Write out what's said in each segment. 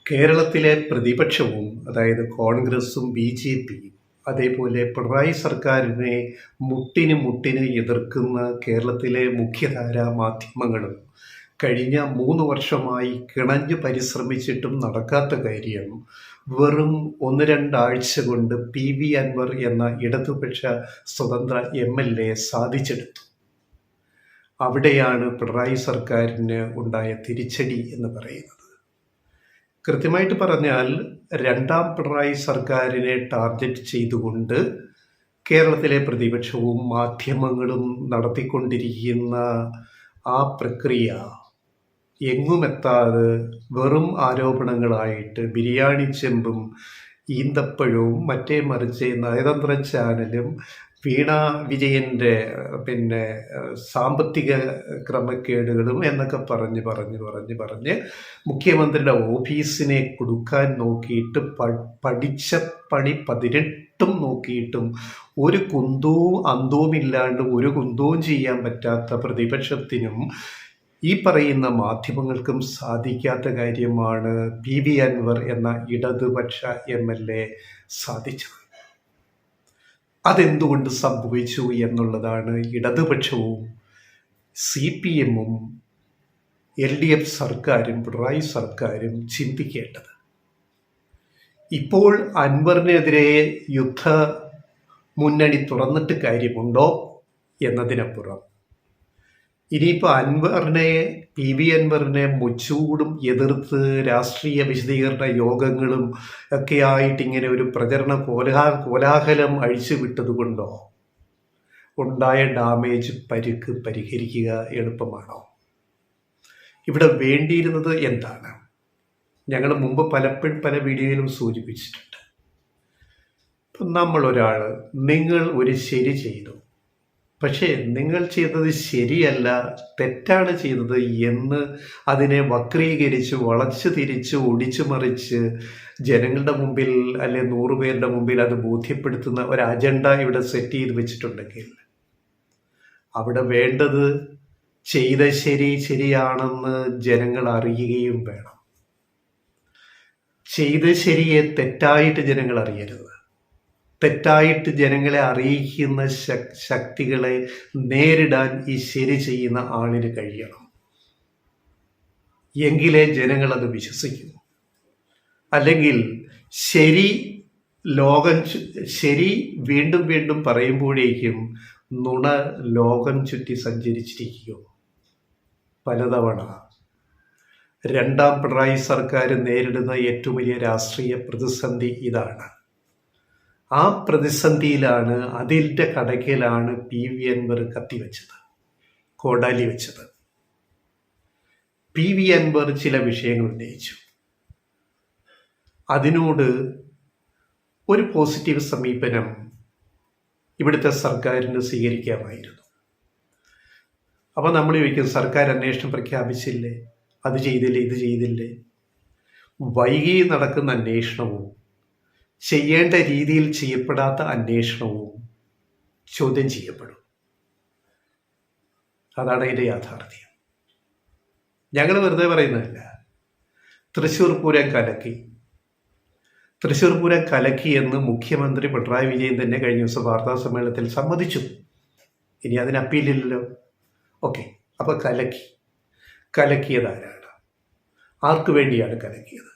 കേരളത്തിലെ പ്രതിപക്ഷവും അതായത് കോൺഗ്രസും ബി.ജെ.പിയും അതേപോലെ പിണറായി സർക്കാരിനെ മുട്ടിന് എതിർക്കുന്ന കേരളത്തിലെ മുഖ്യധാരാ മാധ്യമങ്ങളും കഴിഞ്ഞ 3 വർഷമായി കിണഞ്ഞു പരിശ്രമിച്ചിട്ടും നടക്കാത്ത കാര്യം വെറും 1-2 ആഴ്ച കൊണ്ട് പി.വി. അൻവർ എന്ന ഇടതുപക്ഷ സ്വതന്ത്ര എം.എൽ.എ സാധിച്ചെടുത്തു. അവിടെയാണ് പിണറായി സർക്കാരിന് ഉണ്ടായ തിരിച്ചടി എന്ന് പറയുന്നത്. കൃത്യമായിട്ട് പറഞ്ഞാൽ രണ്ടാം പിണറായി സർക്കാരിനെ ടാർഗറ്റ് ചെയ്തുകൊണ്ട് കേരളത്തിലെ പ്രതിപക്ഷവും മാധ്യമങ്ങളും നടത്തിക്കൊണ്ടിരിക്കുന്ന ആ പ്രക്രിയ എങ്ങുമെത്താതെ വെറും ആരോപണങ്ങളായിട്ട് ബിരിയാണി ചെമ്പും ഈന്തപ്പഴവും മറ്റേ മറിച്ച് നയതന്ത്ര ചാനലും വീണ വിജയൻ്റെ സാമ്പത്തിക ക്രമക്കേടുകളും എന്നൊക്കെ പറഞ്ഞ് മുഖ്യമന്ത്രിയുടെ ഓഫീസിനെ കൊടുക്കാൻ നോക്കിയിട്ട് പഠിച്ച പണി 18 നോക്കിയിട്ടും ഒരു കുന്തവും അന്തവുമില്ലാണ്ട് ഒരു കുന്തവും ചെയ്യാൻ പറ്റാത്ത പ്രതിപക്ഷത്തിനും ഈ പറയുന്ന മാധ്യമങ്ങൾക്കും സാധിക്കാത്ത കാര്യമാണ് പി.വി. അൻവർ എന്ന ഇടതുപക്ഷ എം.എൽ.എ സാധിച്ചത്. അതെന്തുകൊണ്ട് സംഭവിച്ചു എന്നുള്ളതാണ് ഇടതുപക്ഷവും CPM-ഉം LDF സർക്കാരും പിണറായി സർക്കാരും ചിന്തിക്കേണ്ടത്. ഇപ്പോൾ അൻവറിനെതിരെ യുദ്ധ മുന്നണി തുറന്നിട്ട് കാര്യമുണ്ടോ എന്നതിനപ്പുറം ഇനിയിപ്പോൾ പി.വി. അൻവറിനെ മുച്ചൂടും എതിർത്ത് രാഷ്ട്രീയ വിശദീകരണ യോഗങ്ങളും ഒക്കെ ആയിട്ട് ഇങ്ങനെ ഒരു പ്രചരണ കോലാഹലം അഴിച്ചുവിട്ടതുകൊണ്ടോ ഉണ്ടായ ഡാമേജ് പരിഹരിക്കുക എളുപ്പമാണോ? ഇവിടെ വേണ്ടിയിരുന്നത് എന്താണ്? ഞങ്ങൾ മുമ്പ് പലപ്പോഴും പല വീഡിയോയിലും സൂചിപ്പിച്ചിട്ടുണ്ട്. ഇപ്പം നിങ്ങൾ ഒരു ശരി ചെയ്തു, പക്ഷേ നിങ്ങൾ ചെയ്തത് ശരിയല്ല, തെറ്റാണ് ചെയ്തത് എന്ന് അതിനെ വക്രീകരിച്ച് വളച്ച് തിരിച്ച് ഒടിച്ചു മറിച്ച് ജനങ്ങളുടെ മുമ്പിൽ അല്ലെ 100 പേരുടെ മുമ്പിൽ അത് ബോധ്യപ്പെടുത്തുന്ന ഒരു അജണ്ട ഇവിടെ സെറ്റ് ചെയ്ത് വെച്ചിട്ടുണ്ടെങ്കിൽ അവിടെ വേണ്ടത് ചെയ്ത ശരിയാണെന്ന് ജനങ്ങൾ അറിയുകയും വേണം. ചെയ്ത ശരിയെ തെറ്റായിട്ട് ജനങ്ങൾ അറിയരുത്. തെറ്റായിട്ട് ജനങ്ങളെ അറിയിക്കുന്ന ശക്തികളെ നേരിടാൻ ഈ ശരി ചെയ്യുന്ന ആളിന് കഴിയണം. എങ്കിലേ ജനങ്ങൾ അത് വിശ്വസിക്കൂ. അല്ലെങ്കിൽ ശരി വീണ്ടും വീണ്ടും പറയുമ്പോഴേക്കും നുണ ലോകം ചുറ്റി സഞ്ചരിച്ചിരിക്കുകയോ പലതവണ. രണ്ടാം പിണറായി സർക്കാർ നേരിടുന്ന ഏറ്റവും വലിയ രാഷ്ട്രീയ പ്രതിസന്ധി ഇതാണ്. ആ പ്രതിസന്ധിയിലാണ്, അതിൻ്റെ കടക്കലാണ് പി.വി. അൻവർ കത്തിവെച്ചത്, കോടാലി വെച്ചത്. പി.വി. അൻവർ ചില വിഷയങ്ങൾ ഉന്നയിച്ചു. അതിനോട് ഒരു പോസിറ്റീവ് സമീപനം ഇവിടുത്തെ സർക്കാരിന് സ്വീകരിക്കാമായിരുന്നു. അപ്പോൾ നമ്മൾ ചോദിക്കും, സർക്കാർ അന്വേഷണം പ്രഖ്യാപിച്ചില്ലേ, അത് ചെയ്തില്ലേ, ഇത് ചെയ്തില്ലേ? വൈകി നടക്കുന്ന അന്വേഷണവും ചെയ്യേണ്ട രീതിയിൽ ചെയ്യപ്പെടാത്ത അന്വേഷണവും ചോദ്യം ചെയ്യപ്പെടും. അതാണ് അതിൻ്റെ യാഥാർത്ഥ്യം. ഞങ്ങൾ വെറുതെ പറയുന്നതല്ല. തൃശ്ശൂർ പൂരം കലക്കി എന്ന് മുഖ്യമന്ത്രി പിണറായി വിജയൻ തന്നെ കഴിഞ്ഞ ദിവസം വാർത്താ സമ്മേളനത്തിൽ സമ്മതിച്ചു. ഇനി അതിന് അപ്പീലില്ലല്ലോ. ഓക്കെ, അപ്പോൾ കലക്കിയതാരാണ്? ആർക്ക് വേണ്ടിയാണ് കലക്കിയത്?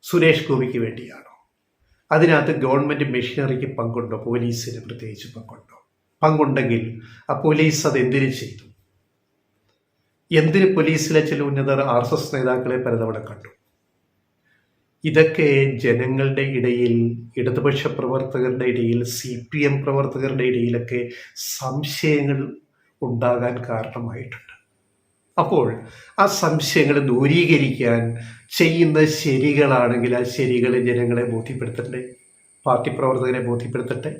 സുരേഷ് ഗോപിക്ക് വേണ്ടിയാണോ? അതിനകത്ത് ഗവൺമെൻറ് മെഷീനറിക്ക് പങ്കുണ്ടോ? പോലീസിന് പ്രത്യേകിച്ച് പങ്കുണ്ടെങ്കിൽ ആ പോലീസ് അത് എന്തിനു ചെയ്തു? എന്തിന് പോലീസിലെ ചില ഉന്നതർ RSS നേതാക്കളെ പലതവണ കണ്ടു? ഇതൊക്കെ ജനങ്ങളുടെ ഇടയിൽ, ഇടതുപക്ഷ പ്രവർത്തകരുടെ ഇടയിൽ, CPM പ്രവർത്തകരുടെ ഇടയിലൊക്കെ സംശയങ്ങൾ ഉണ്ടാകാൻ കാരണമായിട്ടുണ്ട്. അപ്പോൾ ആ സംശയങ്ങൾ ദൂരീകരിക്കാൻ ചെയ്യുന്ന ശരികളാണെങ്കിൽ ആ ശരികളെ ജനങ്ങളെ ബോധ്യപ്പെടുത്തട്ടെ, പാർട്ടി പ്രവർത്തകരെ ബോധ്യപ്പെടുത്തട്ടെ.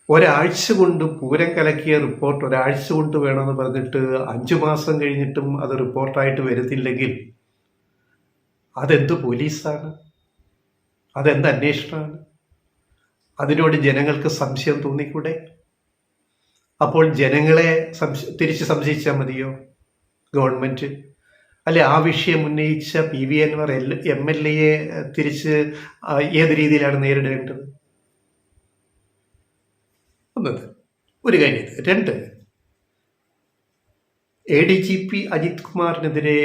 ഒരാഴ്ച കൊണ്ട് പൂരം കലക്കിയ റിപ്പോർട്ട് ഒരാഴ്ച കൊണ്ട് വേണമെന്ന് പറഞ്ഞിട്ട് 5 മാസം കഴിഞ്ഞിട്ടും അത് റിപ്പോർട്ടായിട്ട് വരുന്നില്ലെങ്കിൽ അതെന്ത് പോലീസാണ്? അതെന്ത് അന്വേഷണമാണ്? അതിനോട് ജനങ്ങൾക്ക് സംശയം തോന്നിക്കൂടെ? അപ്പോൾ ജനങ്ങളെ തിരിച്ച് സംശയിച്ചാൽ മതിയോ ഗവൺമെൻറ്? അല്ലെ ആ വിഷയം ഉന്നയിച്ച PV അൻവർ MLA തിരിച്ച് ഏത് രീതിയിലാണ് നേരിടേണ്ടത്? ഒന്നത് ഒരു കാര്യം. രണ്ട്, ADGP അജിത് കുമാറിനെതിരെ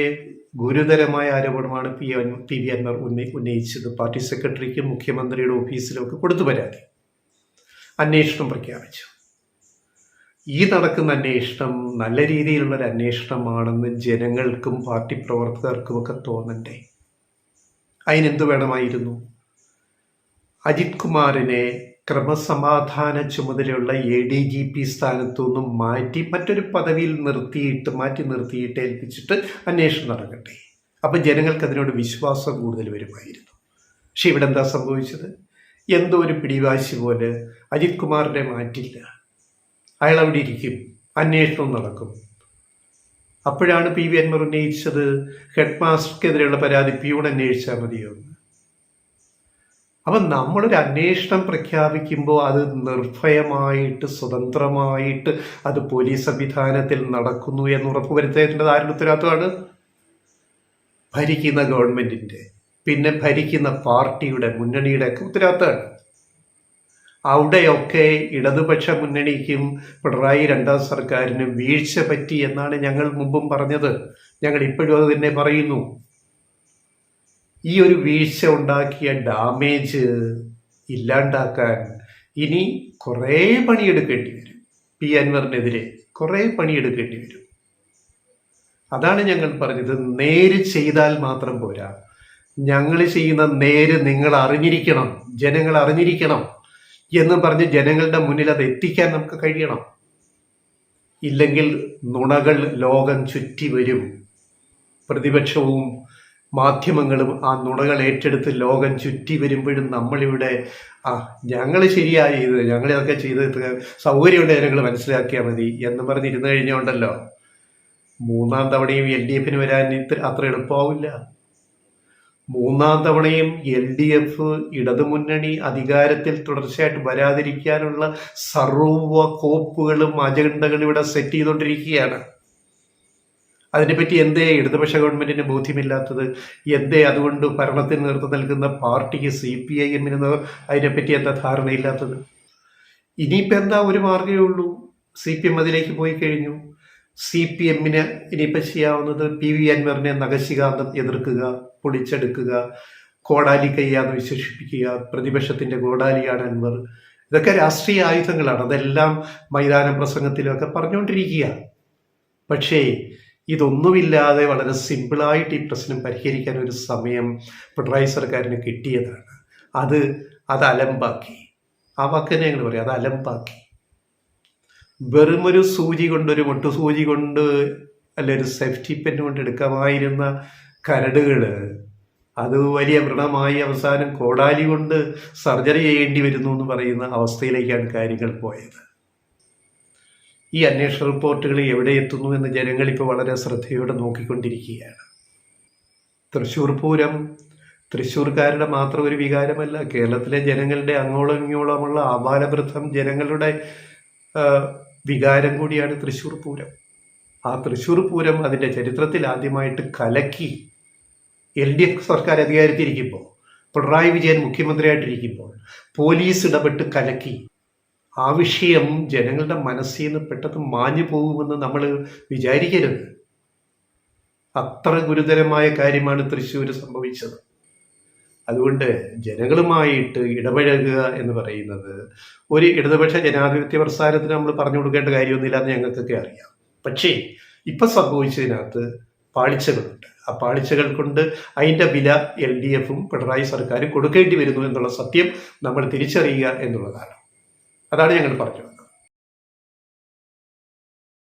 ഗുരുതരമായ ആരോപണമാണ് PV അൻവർ ഉന്നയിച്ചത്. പാർട്ടി സെക്രട്ടറിക്കും മുഖ്യമന്ത്രിയുടെ ഓഫീസിലും ഒക്കെ കൊടുത്തു പരാതി. അന്വേഷണം പ്രഖ്യാപിച്ചു. ഈ നടക്കുന്ന അന്വേഷണം നല്ല രീതിയിലുള്ളൊരു അന്വേഷണമാണെന്ന് ജനങ്ങൾക്കും പാർട്ടി പ്രവർത്തകർക്കും ഒക്കെ തോന്നണ്ടേ? അതിനെന്ത് വേണമായിരുന്നു? അജിത് കുമാറിനെ ക്രമസമാധാന ചുമതലയുള്ള ADGP സ്ഥാനത്തു നിന്നും മറ്റൊരു പദവിയിൽ മാറ്റി നിർത്തിയിട്ട് ഏൽപ്പിച്ചിട്ട് അന്വേഷണം നടക്കട്ടെ. അപ്പം ജനങ്ങൾക്ക് അതിനോട് വിശ്വാസം കൂടുതൽ വരുമായിരുന്നു. പക്ഷെ ഇവിടെ എന്താ സംഭവിച്ചത്? എന്തോ ഒരു പിടിവാശി പോലെ അജിത് കുമാറിനെ മാറ്റില്ല, അയാൾ അവിടെ ഇരിക്കും, അന്വേഷണം നടക്കും. അപ്പോഴാണ് PV അൻവർ ഉന്നയിച്ചത് ഹെഡ് മാസ്റ്റർക്കെതിരെയുള്ള പരാതി പ്യൂൺ അന്വേഷിച്ചാൽ മതിയോ എന്ന്. അപ്പം നമ്മളൊരു അന്വേഷണം പ്രഖ്യാപിക്കുമ്പോൾ അത് നിർഭയമായിട്ട് സ്വതന്ത്രമായിട്ട് അത് പോലീസ് സംവിധാനത്തിൽ നടക്കുന്നു എന്ന് ഉറപ്പുവരുത്തേണ്ടത് ആരുടെ ഉത്തരവാദിത്തമാണ്? ഭരിക്കുന്ന ഗവൺമെന്റിന്റെ, പിന്നെ ഭരിക്കുന്ന പാർട്ടിയുടെ, മുന്നണിയുടെ ഒക്കെ ഉത്തരവാദിത്തമാണ്. അവിടെയൊക്കെ ഇടതുപക്ഷ മുന്നണിക്കും പിണറായി രണ്ടാം സർക്കാരിനും വീഴ്ച പറ്റി എന്നാണ് ഞങ്ങൾ മുമ്പും പറഞ്ഞത്. ഞങ്ങൾ ഇപ്പോഴും അത് തന്നെ പറയുന്നു. ഈ ഒരു വീഴ്ച ഉണ്ടാക്കിയ ഡാമേജ് ഇല്ലാണ്ടാക്കാൻ ഇനി കുറേ പണിയെടുക്കേണ്ടി വരും. അൻവറിനെതിരെ കുറേ പണിയെടുക്കേണ്ടി വരും. അതാണ് ഞങ്ങൾ പറഞ്ഞത്. നേര് ചെയ്താൽ മാത്രം പോരാ, ഞങ്ങൾ ചെയ്യുന്ന നേര് നിങ്ങൾ അറിഞ്ഞിരിക്കണം, ജനങ്ങൾ അറിഞ്ഞിരിക്കണം എന്ന് പറഞ്ഞ് ജനങ്ങളുടെ മുന്നിൽ അത് എത്തിക്കാൻ നമുക്ക് കഴിയണം. ഇല്ലെങ്കിൽ നുണകൾ ലോകം ചുറ്റി വരും. പ്രതിപക്ഷവും മാധ്യമങ്ങളും ആ നുണകൾ ഏറ്റെടുത്ത് ലോകം ചുറ്റി വരുമ്പോഴും നമ്മളിവിടെ ഞങ്ങൾ ശരിയായി ഇത്, ഞങ്ങളിതൊക്കെ ചെയ്ത് സൗകര്യമുണ്ട്, ജനങ്ങൾ മനസ്സിലാക്കിയാൽ മതി എന്ന് പറഞ്ഞിരുന്നു കഴിഞ്ഞുകൊണ്ടല്ലോ മൂന്നാം തവണയും LDF വരാൻ അത്ര എളുപ്പമാവില്ല. മൂന്നാം തവണയും LDF ഇടതുമുന്നണി അധികാരത്തിൽ തുടർച്ചയായിട്ട് വരാതിരിക്കാനുള്ള സർവ്വ കോപ്പുകളും അജണ്ടകളും ഇവിടെ സെറ്റ് ചെയ്തുകൊണ്ടിരിക്കുകയാണ്. അതിനെപ്പറ്റി എന്തേ ഇടതുപക്ഷ ഗവൺമെന്റിന് ബോധ്യമില്ലാത്തത്? എന്തേ അതുകൊണ്ട് ഭരണത്തിന് നേതൃത്വം നൽകുന്ന പാർട്ടിക്ക് CPIM അതിനെപ്പറ്റി എന്താ ധാരണയില്ലാത്തത്? ഇനിയിപ്പോൾ എന്താ ഒരു മാർഗ്ഗമേ ഉള്ളൂ. CPM അതിലേക്ക് പോയി കഴിഞ്ഞു. CPM-ന് ഇനിയിപ്പോൾ ചെയ്യാവുന്നത് PV അൻവറിനെ നഖശികാന്തം എതിർക്കുക, പൊളിച്ചെടുക്കുക, കോടാലി കയ്യാന്ന് വിശേഷിപ്പിക്കുക, പ്രതിപക്ഷത്തിന്റെ കോടാലിയാണ് അൻവർ. ഇതൊക്കെ രാഷ്ട്രീയ ആയുധങ്ങളാണ്. അതെല്ലാം മൈതാന പ്രസംഗത്തിലൊക്കെ പറഞ്ഞുകൊണ്ടിരിക്കുക. പക്ഷേ ഇതൊന്നുമില്ലാതെ വളരെ സിമ്പിളായിട്ട് ഈ പ്രശ്നം പരിഹരിക്കാൻ ഒരു സമയം പിണറായി സർക്കാരിന് കിട്ടിയതാണ്. അത് അലമ്പാക്കി. ആ വാക്കിനെ ഞങ്ങൾ പറയാം, അത് അലമ്പാക്കി. വെറുമൊരു സൂചി കൊണ്ട്, ഒരു മുട്ടുസൂചി കൊണ്ട് അല്ലെ ഒരു സേഫ്റ്റി പെൻ കൊണ്ട് എടുക്കാമായിരുന്ന കരടുകൾ അത് വലിയ വ്രണമായി അവസാനം കോടാലി കൊണ്ട് സർജറി ചെയ്യേണ്ടി വരുന്നു എന്ന് പറയുന്ന അവസ്ഥയിലേക്കാണ് കാര്യങ്ങൾ പോയത്. ഈ അന്വേഷണ റിപ്പോർട്ടുകൾ എവിടെ എത്തുന്നു എന്ന് ജനങ്ങൾ ഇപ്പോൾ വളരെ ശ്രദ്ധയോടെ നോക്കിക്കൊണ്ടിരിക്കുകയാണ്. തൃശ്ശൂർ പൂരം തൃശ്ശൂർക്കാരുടെ മാത്രം ഒരു വികാരമല്ല, കേരളത്തിലെ ജനങ്ങളുടെ അങ്ങോളം ഇങ്ങോളമുള്ള ആബാലവൃദ്ധം ജനങ്ങളുടെ വികാരം കൂടിയാണ് തൃശ്ശൂർ പൂരം. ആ തൃശ്ശൂർ പൂരം അതിൻ്റെ ചരിത്രത്തിൽ ആദ്യമായിട്ട് കലക്കി. LDF സർക്കാർ അധികാരത്തിരിക്കുമ്പോൾ, പിണറായി വിജയൻ മുഖ്യമന്ത്രിയായിട്ടിരിക്കുമ്പോൾ പോലീസ് ഇടപെട്ട് കലക്കി. ആ വിഷയം ജനങ്ങളുടെ മനസ്സിൽ നിന്ന് പെട്ടെന്ന് മാഞ്ഞു പോകുമെന്ന് നമ്മൾ വിചാരിക്കരുത്. അത്ര ഗുരുതരമായ കാര്യമാണ് തൃശ്ശൂർ സംഭവിച്ചത്. അതുകൊണ്ട് ജനങ്ങളുമായിട്ട് ഇടപഴകുക എന്ന് പറയുന്നത് ഒരു ഇടതുപക്ഷ ജനാധിപത്യ പ്രസ്ഥാനത്തിന് നമ്മൾ പറഞ്ഞു കൊടുക്കേണ്ട കാര്യമൊന്നുമില്ല എന്ന് ഞങ്ങൾക്കൊക്കെ അറിയാം. പക്ഷേ ഇപ്പം സംഭവിച്ചതിനകത്ത് പാളിച്ചകളുണ്ട്. ആ പാളിച്ചകൾ കൊണ്ട് അതിൻ്റെ വില LDF-ഉം പിണറായി സർക്കാരും കൊടുക്കേണ്ടി വരുന്നു എന്നുള്ള സത്യം നമ്മൾ തിരിച്ചറിയുക എന്നുള്ളതാണ്. അതാണ് ഞങ്ങൾ പറഞ്ഞത്.